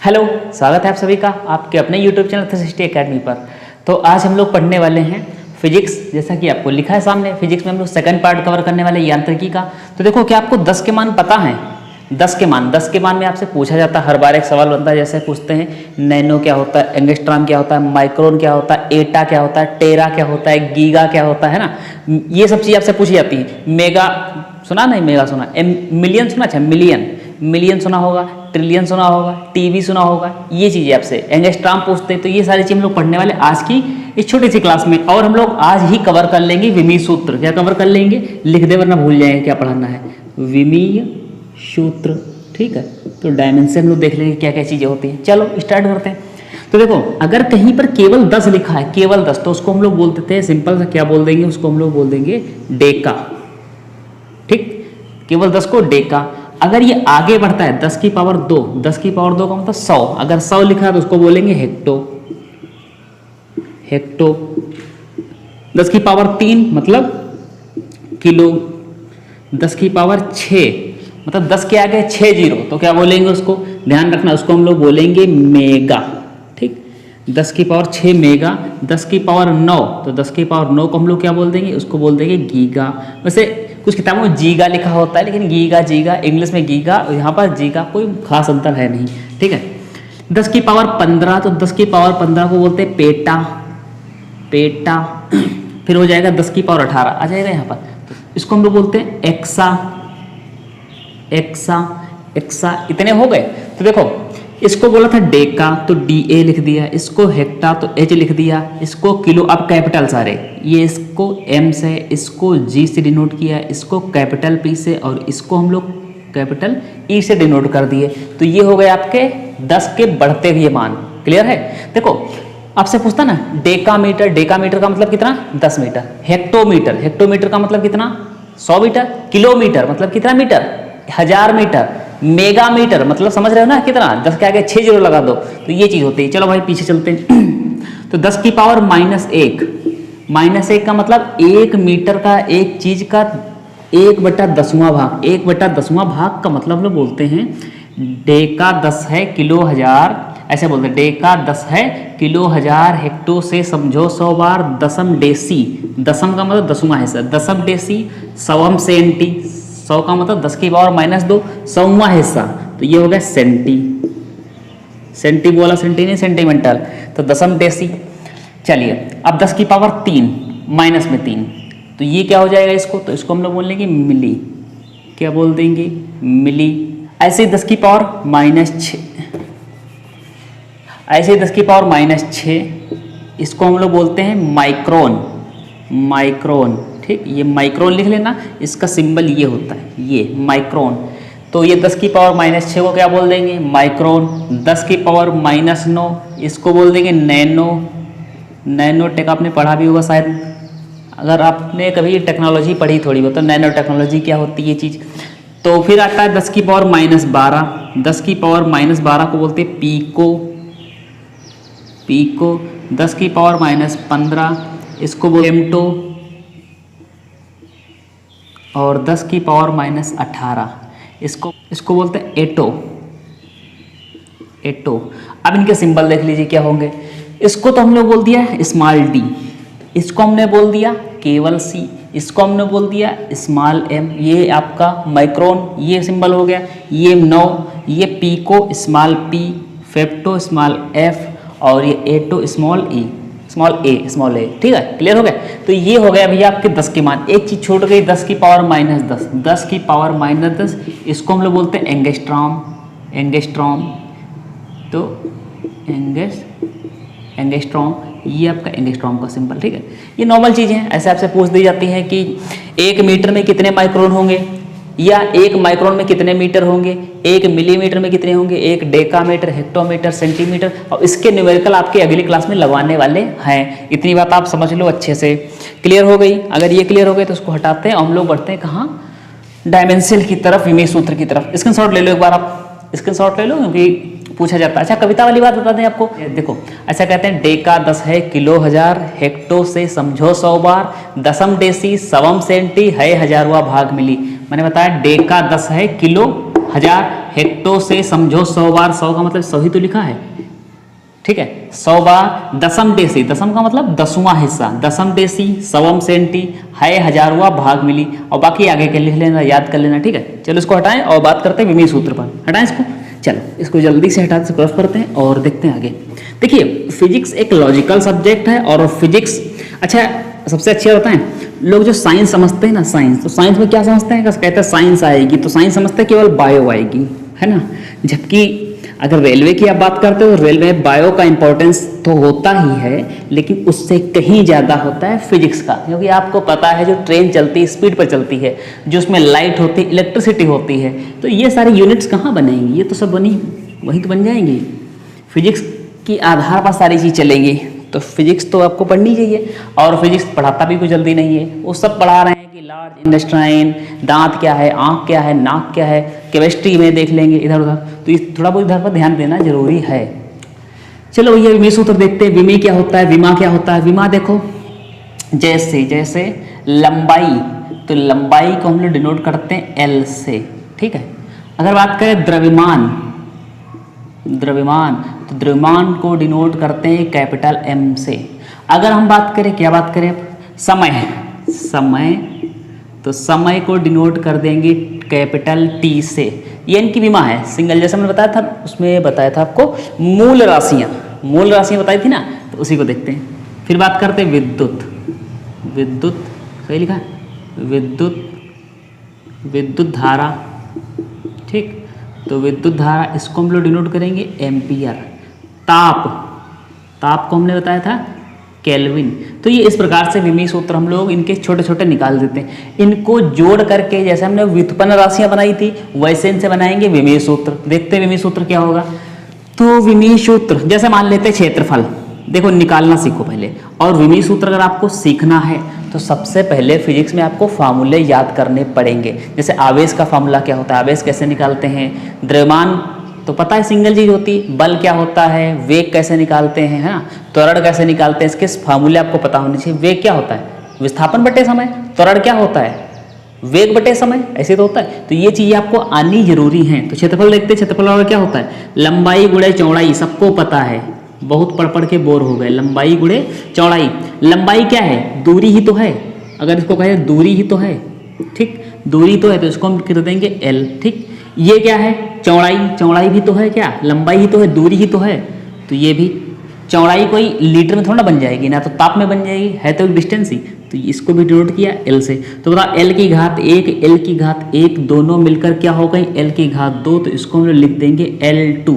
Hello, स्वागत है आप सभी का आपके अपने यूट्यूब चैनल 360 एकेडमी पर। तो आज हम लोग पढ़ने वाले हैं फिजिक्स। जैसा कि आपको लिखा है सामने, फिजिक्स में हम लोग सेकंड पार्ट कवर करने वाले यांत्रिकी का। तो देखो, क्या आपको 10 के मान पता है? 10 के मान में आपसे पूछा जाता है, हर बार एक सवाल बनता है। जैसे पूछते हैं नैनो क्या होता है, एंगस्ट्रॉम क्या होता है, माइक्रोन क्या होता है, एटा क्या होता है, टेरा क्या होता है, गीगा क्या होता है ना। ये सब चीज़ आपसे पूछी जाती है। मेगा सुना नहीं? मेगा सुना। मिलियन सुना? अच्छा, मिलियन सुना होगा, ट्रिलियन सुना होगा, टीवी सुना होगा। ये चीज़ें आपसे एंगस्ट्रॉम पूछते हैं। तो ये सारी चीज़ हम लोग पढ़ने वाले आज की इस छोटी सी क्लास में। और हम लोग आज ही कवर कर लेंगे विमीय सूत्र। क्या कवर कर लेंगे? लिख दे वरना भूल जाएंगे क्या पढ़ाना है। विमीय सूत्र, ठीक है। तो डायमेंशन लोग देख लेंगे क्या क्या चीज़ें होती हैं। चलो स्टार्ट करते हैं। तो देखो, अगर कहीं पर केवल 10 लिखा है, केवल 10, तो उसको हम लोग बोल देते हैं सिंपल सा, क्या बोल देंगे उसको? हम लोग बोल देंगे डेका। ठीक, केवल 10 को डेका। अगर ये आगे बढ़ता है 10 की पावर 2, 10 की पावर 2 का मतलब 100। अगर 100 लिखा है तो उसको बोलेंगे हेक्टो। 10 की पावर 3 मतलब किलो। 10 की पावर 6 मतलब 10 के आगे 6 जीरो, तो क्या बोलेंगे उसको? ध्यान रखना, उसको हम लोग बोलेंगे मेगा। ठीक, 10 की पावर 6 मेगा। 10 की पावर 9, तो 10 की पावर 9 को हम लोग क्या बोल देंगे? उसको बोल देंगे गीगा। वैसे कुछ किताबों में जीगा लिखा होता है, लेकिन गीगा इंग्लिश में गीगा, यहाँ पर जीगा, कोई खास अंतर है नहीं। ठीक है। 10 की पावर 15, तो 10 की पावर 15 को बोलते हैं पेटा। फिर हो जाएगा 10 की पावर 18 आ जाएगा यहाँ पर, तो इसको हम लोग बोलते हैं एक्सा। इतने हो गए। तो देखो, इसको बोला था डेका, तो DA लिख दिया। इसको हेक्टा, तो H लिख दिया। इसको किलो, अब कैपिटल सारे, ये इसको M से, इसको G से डिनोट किया, इसको कैपिटल P से, और इसको हम लोग कैपिटल E से डिनोट कर दिए। तो ये हो गए आपके 10 के बढ़ते हुए मान। क्लियर है? देखो, आपसे पूछता ना डेकामीटर का मतलब कितना? 10 मीटर। हेक्टोमीटर का मतलब कितना? 100 मीटर। किलोमीटर मतलब कितना मीटर? 1000 मीटर। मेगामीटर मतलब समझ रहे हो ना कितना? 10 के आगे 6 जीरो लगा दो, तो ये चीज़ होती है। चलो भाई पीछे चलते हैं। तो 10 की पावर -1 का मतलब 1 मीटर का, एक चीज का 1/10वां भाग। 1/10वां भाग का मतलब लोग बोलते हैं डेका 10 है किलो 1000, ऐसे बोलते हैं डेका 10 है किलो 1000। हेक्टो से समझो 100 बार। दशम डेसी, दशम का मतलब 10वां हिस्सा, दशम डेसी। सवम सेंटी, 100 का मतलब 10 की पावर -2 100वां हिस्सा, तो ये हो गया सेंटी बोला, सेंटी नहीं सेंटीमीटर, तो दशम डेसी। चलिए, अब 10 की पावर 3 -3, तो ये क्या हो जाएगा इसको? तो इसको हम लोग बोल लेंगे मिली। क्या बोल देंगे? मिली। ऐसे ही 10 की पावर -6, ऐसे ही 10 की पावर -6, इसको हम लोग बोलते हैं माइक्रोन। ठीक, ये माइक्रोन लिख लेना, इसका सिंबल ये होता है, ये माइक्रोन। तो ये 10 की पावर -6 को क्या बोल देंगे? माइक्रोन। 10 की पावर -9, इसको बोल देंगे नैनो टेक। आपने पढ़ा भी होगा शायद, अगर आपने कभी टेक्नोलॉजी पढ़ी थोड़ी बहुत, तो नैनो टेक्नोलॉजी क्या होती है ये चीज़। तो फिर आता है 10 की पावर -12। 10 की पावर -12 को बोलते हैं पीको। 10 की पावर -15, इसको बोलते हैं एम्टो। और 10 की पावर -18, इसको बोलते हैं एटो। अब इनके सिंबल देख लीजिए क्या होंगे। इसको तो हमने बोल दिया स्मॉल d, इसको हमने बोल दिया केवल C, इसको हमने बोल दिया स्मॉल m। ये आपका माइक्रोन, ये सिंबल हो गया। ये 9, ये pico small p, femto small f, और ये एटो स्मॉल a। ठीक है, क्लियर हो गया? तो ये हो गया भैया आपके 10 के मान। एक चीज छूट गई, 10 की पावर -10। 10 की पावर -10, इसको हम लोग बोलते हैं एंगस्ट्रॉम। तो एंगस्ट्रॉम, ये आपका एंगस्ट्रॉम का सिंबल। ठीक है, ये नॉर्मल चीज़ें हैं, ऐसे आपसे पूछ दी जाती हैं कि 1 मीटर में कितने माइक्रोन होंगे, या 1 माइक्रोन में कितने मीटर होंगे, 1 मिलीमीटर में कितने होंगे, 1 डेकामीटर, हेक्टोमीटर, सेंटीमीटर, और इसके न्यूमेरिकल आपके अगली क्लास में लगवाने वाले हैं। इतनी बात आप समझ लो अच्छे से। क्लियर हो गई? अगर ये क्लियर हो गई तो उसको हटाते हैं, हम लोग बढ़ते हैं कहाँ? डायमेंशन की तरफ, विमीय सूत्र की तरफ। स्क्रीनशॉट ले लो एक बार, आप स्क्रीनशॉट ले लो क्योंकि पूछा जाता है। अच्छा, कविता वाली बात बता दें आपको। देखो, ऐसा कहते हैं डेका 10 है किलो 1000, हेक्टो से समझो 100 बार, दशम डेसी, सवम सेंटी है 1000वां भाग मिली। मैंने बताया डेका 10 है किलो 1000, हेक्टो से समझो 100 बार, 100 का मतलब 100 ही तो लिखा है, ठीक है। 100 बार, दशम देसी, दशम का मतलब 10वां हिस्सा, दशम देसी, सवम सेंटी है 1000वां भाग मिली, और बाकी आगे के लिख लेना, याद कर लेना, ठीक है। चलो इसको हटाएं और बात करते हैं विमीय सूत्र पर। हटाएं इसको, चलो इसको जल्दी से हटा से क्रॉस करते हैं और देखते हैं आगे। देखिए फिजिक्स एक लॉजिकल सब्जेक्ट है, और फिजिक्स अच्छा सबसे अच्छी होता है। लोग जो साइंस समझते हैं ना, साइंस, तो साइंस में क्या समझते हैं, कहते हैं साइंस आएगी तो साइंस समझते हैं केवल बायो आएगी, है ना। जबकि अगर रेलवे की आप बात करते हो, रेलवे बायो का इंपॉर्टेंस तो होता ही है, लेकिन उससे कहीं ज़्यादा होता है फिजिक्स का, क्योंकि आपको पता है जो ट्रेन चलती है स्पीड पर चलती है, जो उसमें लाइट होती है, इलेक्ट्रिसिटी होती है, तो ये सारी यूनिट्स कहाँ बनेंगी, ये तो सब बनी वहीं तो बन जाएंगी, फिजिक्स की आधार पर सारी चीज़ चलेंगी। तो फिजिक्स तो आपको पढ़नी चाहिए, और फिजिक्स पढ़ाता भी कोई जल्दी नहीं है, वो सब पढ़ा रहे हैं कि लार्ज इंटेस्टाइन, दांत क्या है, आँख क्या है, नाक क्या है, केमिस्ट्री में देख लेंगे इधर उधर, तो इस थोड़ा बहुत इधर पर ध्यान देना जरूरी है। चलो ये विमीय सूत्र देखते हैं, विमीय क्या होता है, विमा क्या होता है। विमा देखो, जैसे जैसे लंबाई, तो लंबाई को हम लोग डिनोट करते हैं एल से, ठीक है। अगर बात करें द्रव्यमान, द्रव्यमान तो द्रव्यमान को डिनोट करते हैं कैपिटल एम से। अगर हम बात करें, क्या बात करें, समय, समय तो समय को डिनोट कर देंगे कैपिटल टी से। ये इनकी विमा है सिंगल, जैसे मैंने बताया था, उसमें बताया था आपको मूल राशियाँ, मूल राशियाँ बताई थी ना, तो उसी को देखते हैं। फिर बात करते हैं विद्युत, विद्युत सही लिखा है, विद्युत, विद्युत धारा, ठीक, तो विद्युत धारा इसको हम लोग डिनोट करेंगे एम्पियर। ताप, ताप को हमने बताया था केल्विन। तो ये इस प्रकार से विमीय सूत्र हम लोग इनके छोटे छोटे निकाल देते हैं, इनको जोड़ करके जैसे हमने व्युत्पन्न राशियां बनाई थी वैसे इनसे बनाएंगे विमीय सूत्र। देखते हैं विमीय सूत्र क्या होगा। तो विमीय सूत्र जैसे मान लेते हैं क्षेत्रफल, देखो निकालना सीखो पहले, और विमीय सूत्र अगर आपको सीखना है तो सबसे पहले फिजिक्स में आपको फार्मूले याद करने पड़ेंगे। जैसे आवेश का फार्मूला क्या होता है, आवेश कैसे निकालते हैं, द्रव्यमान तो पता है सिंगल चीज होती, बल क्या होता है, वेग कैसे निकालते हैं, है ना, त्वरण कैसे निकालते हैं, इसके फार्मूले आपको पता होने चाहिए। वेग क्या होता है, विस्थापन बटे समय, त्वरण क्या होता है, वेग बटे समय, ऐसे तो होता है। तो ये चीजें आपको आनी जरूरी हैं। तो क्षेत्रफल देखते हैं, क्षेत्रफल और क्या होता है, लंबाई गुणे चौड़ाई, सबको पता है, बहुत पढ़ पढ़ के बोर हो गए। लंबाई गुणे चौड़ाई, लंबाई क्या है, दूरी ही तो है, अगर इसको कहे दूरी ही तो है, ठीक, दूरी तो है, तो इसको हम कर देंगे एल, ठीक। ये क्या है, चौड़ाई, चौड़ाई भी तो है, क्या लंबाई ही तो है, दूरी ही तो है, तो ये भी चौड़ाई कोई लीटर में थोड़ा बन जाएगी ना, तो ताप में बन जाएगी, है तो डिस्टेंस ही, तो इसको भी डिनोट किया एल से। तो बताओ एल की घात 1, एल की घात 1 दोनों मिलकर क्या हो गई, एल की घात 2, तो इसको हम लोग लिख देंगे L2,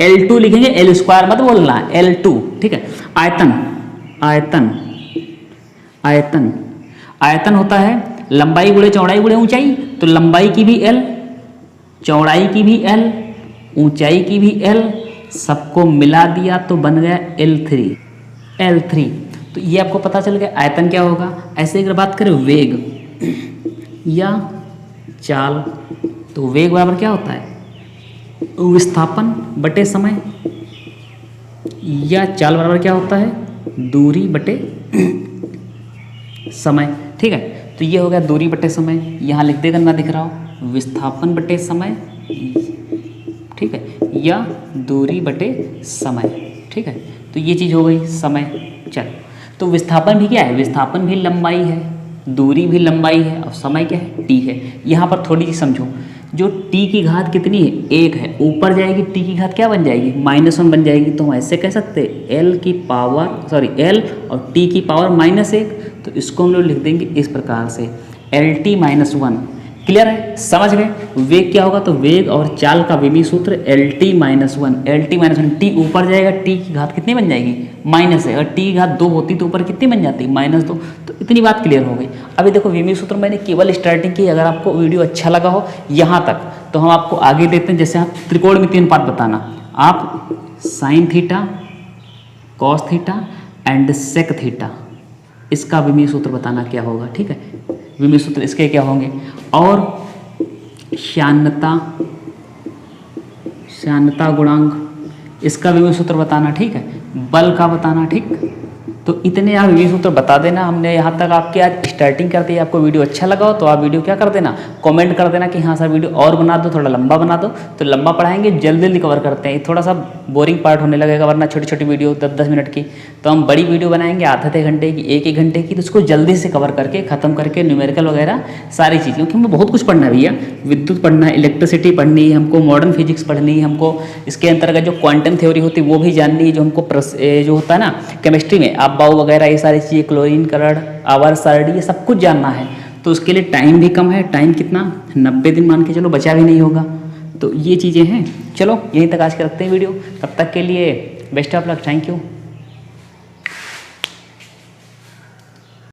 L2 लिखेंगे, एल स्क्वायर मत बोलना, L2, ठीक है। आयतन, आयतन, आयतन, आयतन होता है लंबाई गुणे चौड़ाई गुणे ऊंचाई, तो लंबाई की भी L, चौड़ाई की भी L, ऊंचाई की भी L, सबको मिला दिया तो बन गया L3, L3। तो ये आपको पता चल गया आयतन क्या होगा। ऐसे अगर बात करें वेग या चाल, तो वेग बराबर क्या होता है, विस्थापन बटे समय, या चाल बराबर क्या होता है, दूरी बटे समय, ठीक है। तो ये हो गया दूरी बटे समय, यहाँ लिख देगा ना दिख रहा हो, विस्थापन बटे समय, ठीक है, या दूरी बटे समय, ठीक है। तो ये चीज़ हो गई समय। चलो, तो विस्थापन भी क्या है, विस्थापन भी लंबाई है, दूरी भी लंबाई है, और समय क्या है, टी है। यहाँ पर थोड़ी सी समझो, जो टी की घात कितनी है, 1 है, ऊपर जाएगी टी की घात क्या बन जाएगी, -1 बन जाएगी। तो हम ऐसे कह सकते हैं एल की पावर, सॉरी एल और टी की पावर -1, तो इसको हम लोग लिख देंगे इस प्रकार से LT -1। क्लियर है, समझ गए। वेग क्या होगा, तो वेग और चाल का विमीय सूत्र LT -1, LT -1, टी ऊपर जाएगा, टी की घात कितनी बन जाएगी, माइनस है, अगर टी की घात 2 होती तो ऊपर कितनी बन जाती, -2। तो इतनी बात क्लियर हो गई। अभी देखो विमीय सूत्र मैंने केवल स्टार्टिंग की, अगर आपको वीडियो अच्छा लगा हो यहाँ तक तो हम आपको आगे देखते हैं। जैसे आप त्रिकोणमितीय अनुपात बताना, आप sine theta, cos theta and sec theta, इसका विमीय सूत्र बताना क्या होगा, ठीक है। विमीय सूत्र इसके क्या होंगे, और श्यानता, श्यानता गुणांक, इसका विमीय सूत्र बताना, ठीक है। बल का बताना, ठीक, तो इतने आप वीडियो सूत्र बता देना। हमने यहाँ तक आपके आज स्टार्टिंग कर दी। आपको वीडियो अच्छा लगा हो तो आप वीडियो क्या कर देना, कमेंट कर देना कि हाँ सर वीडियो और बना दो, थोड़ा लंबा बना दो। तो लंबा पढ़ाएंगे, जल्दी जल्दी कवर करते हैं। थोड़ा सा बोरिंग पार्ट होने लगेगा, वरना छोटी छोटी वीडियो 10-10 मिनट की। तो हम बड़ी वीडियो बनाएंगे आधे घंटे की, 1-1 घंटे की, तो उसको जल्दी से कवर करके ख़त्म करके न्यूमेरिकल वगैरह सारी चीज़, क्योंकि हमें बहुत कुछ पढ़ना है भैया। विद्युत पढ़ना है, इलेक्ट्रिसिटी पढ़नी है हमको, मॉडर्न फिजिक्स पढ़नी है हमको, इसके अंतर्गत जो क्वांटम थ्योरी होती है वो भी जाननी है, जो हमको जो होता है ना केमिस्ट्री में आप बाऊ वगैरह ये सारी चीज़ें, क्लोरीन करण, आवर्त सारणी, ये सब कुछ जानना है। तो उसके लिए टाइम भी कम है, टाइम कितना 90 दिन मान के चलो, बचा भी नहीं होगा। तो ये चीज़ें हैं। चलो यहीं तक आज के रखते हैं वीडियो। तब तक के लिए best of luck, thank you.